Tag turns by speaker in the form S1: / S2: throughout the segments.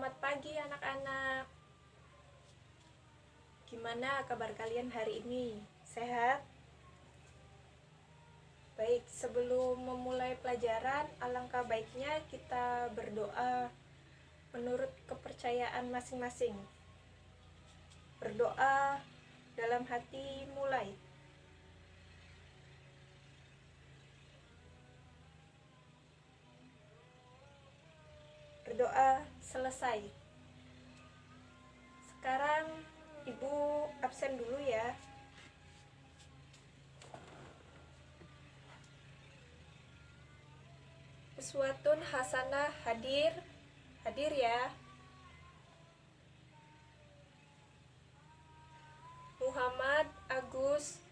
S1: Selamat pagi anak-anak. Gimana kabar kalian hari ini? Sehat? Baik, sebelum memulai pelajaran, alangkah baiknya kita berdoa menurut kepercayaan masing-masing. Berdoa dalam hati mulai. Berdoa selesai. Sekarang Ibu absen dulu ya. Uswatun hasanah hadir. Hadir ya. Muhammad Agus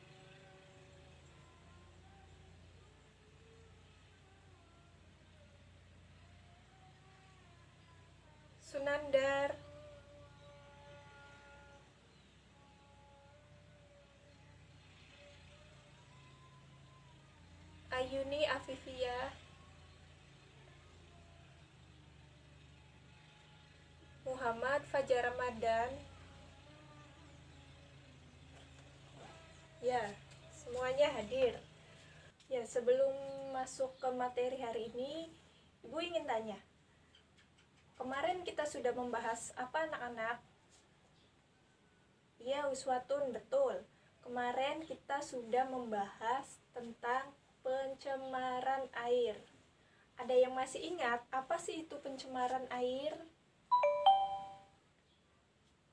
S1: Sunandar Ayuni Afifia Muhammad Fajar Ramadan. Ya, semuanya hadir. Ya, sebelum masuk ke materi hari ini, Ibu ingin tanya. Kemarin kita sudah membahas apa anak-anak? Ya, uswatun, betul. Kemarin kita sudah membahas tentang pencemaran air. Ada yang masih ingat apa sih itu pencemaran air?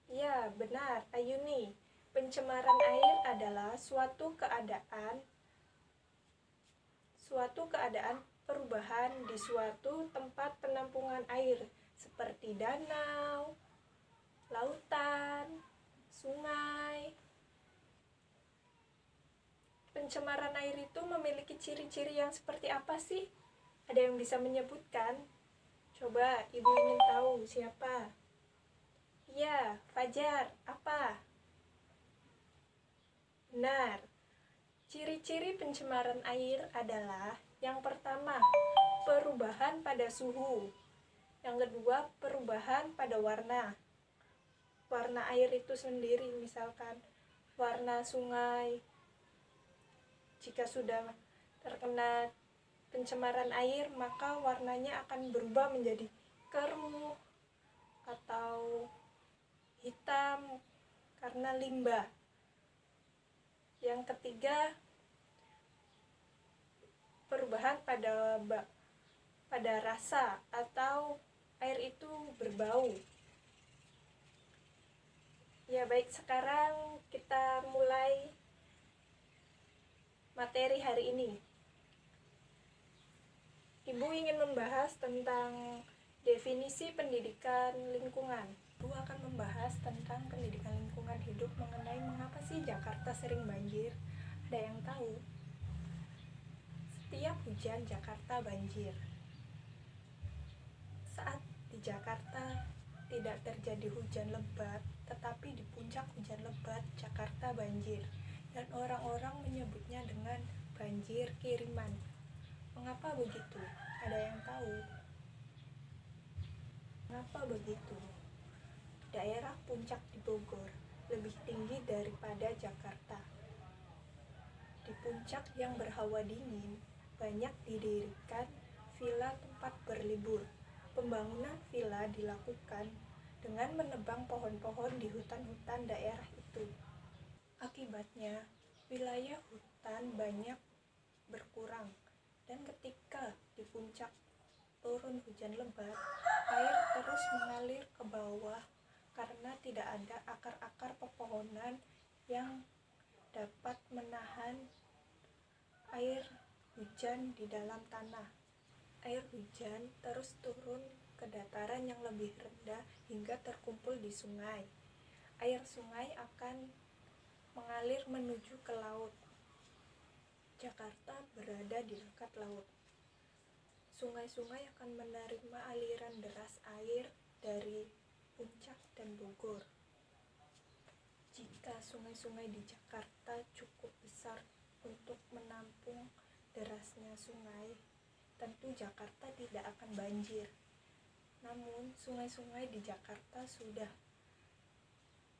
S1: Ya, benar, Ayuni. Pencemaran air adalah suatu keadaan perubahan di suatu tempat penampungan air seperti danau, lautan, sungai. Pencemaran air itu memiliki ciri-ciri yang seperti apa sih? Ada yang bisa menyebutkan? Coba Ibu ingin tahu siapa? Ya, Fajar, apa? Benar. Ciri-ciri pencemaran air adalah yang pertama, perubahan pada suhu. Yang kedua, perubahan pada warna. Warna air itu sendiri, misalkan warna sungai. Jika sudah terkena pencemaran air, maka warnanya akan berubah menjadi keruh atau hitam karena limbah. Yang ketiga, perubahan pada rasa atau air itu berbau. Ya baik, sekarang kita mulai materi hari ini. Ibu ingin membahas tentang definisi pendidikan lingkungan. Ibu akan membahas tentang pendidikan lingkungan hidup mengenai mengapa sih Jakarta sering banjir. Ada yang tahu? Setiap hujan Jakarta banjir. Saat di Jakarta tidak terjadi hujan lebat, tetapi di puncak hujan lebat Jakarta banjir. Dan orang-orang menyebutnya dengan banjir kiriman. Mengapa begitu? Ada yang tahu? Mengapa begitu? Daerah puncak di Bogor lebih tinggi daripada Jakarta. Di puncak yang berhawa dingin, banyak didirikan villa tempat berlibur. Pembangunan villa dilakukan dengan menebang pohon-pohon di hutan-hutan daerah itu. Akibatnya, wilayah hutan banyak berkurang, dan ketika di puncak turun hujan lebat, air terus mengalir ke bawah karena tidak ada akar-akar pepohonan yang dapat menahan air hujan di dalam tanah. Air hujan terus turun ke dataran yang lebih rendah hingga terkumpul di sungai. Air sungai akan mengalir menuju ke laut. Jakarta berada di dekat laut. Sungai-sungai akan menerima aliran deras air dari Puncak dan Bogor. Jika sungai-sungai di Jakarta cukup besar untuk menampung derasnya sungai, tentu Jakarta tidak akan banjir. Namun, sungai-sungai di Jakarta sudah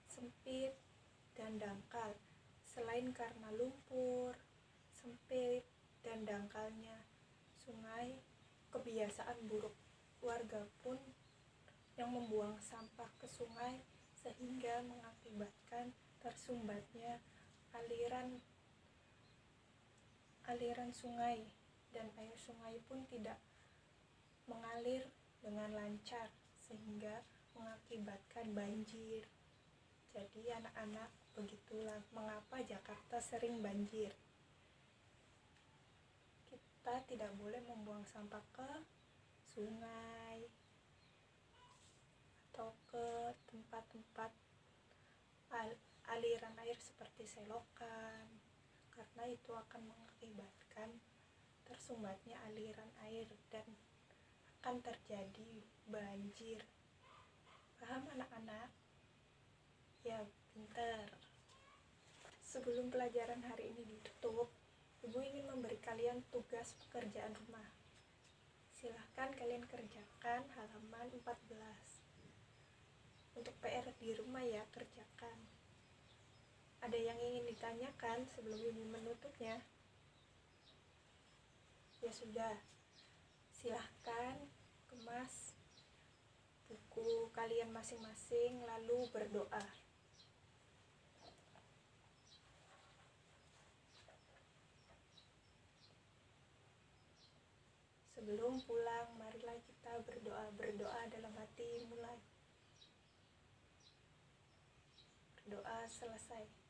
S1: sempit dan dangkal. Selain karena lumpur, sempit, dan dangkalnya sungai, kebiasaan buruk warga pun yang membuang sampah ke sungai sehingga mengakibatkan tersumbatnya aliran sungai, dan air sungai pun tidak mengalir dengan lancar sehingga mengakibatkan banjir. Jadi anak-anak, begitulah mengapa Jakarta sering banjir. Kita tidak boleh membuang sampah ke sungai atau ke tempat-tempat aliran air seperti selokan, karena itu akan mengakibatkan tersumbatnya aliran air dan akan terjadi banjir. Paham anak-anak? Ya, pinter. Sebelum pelajaran hari ini ditutup, Ibu ingin memberi kalian tugas pekerjaan rumah. Silahkan kalian kerjakan halaman 14. Untuk PR di rumah ya, kerjakan. Ada yang ingin ditanyakan sebelum Ibu menutupnya? Ya sudah, silahkan kemas buku kalian masing-masing lalu berdoa. Sebelum pulang, marilah kita berdoa. Berdoa dalam hati mulai. Berdoa selesai.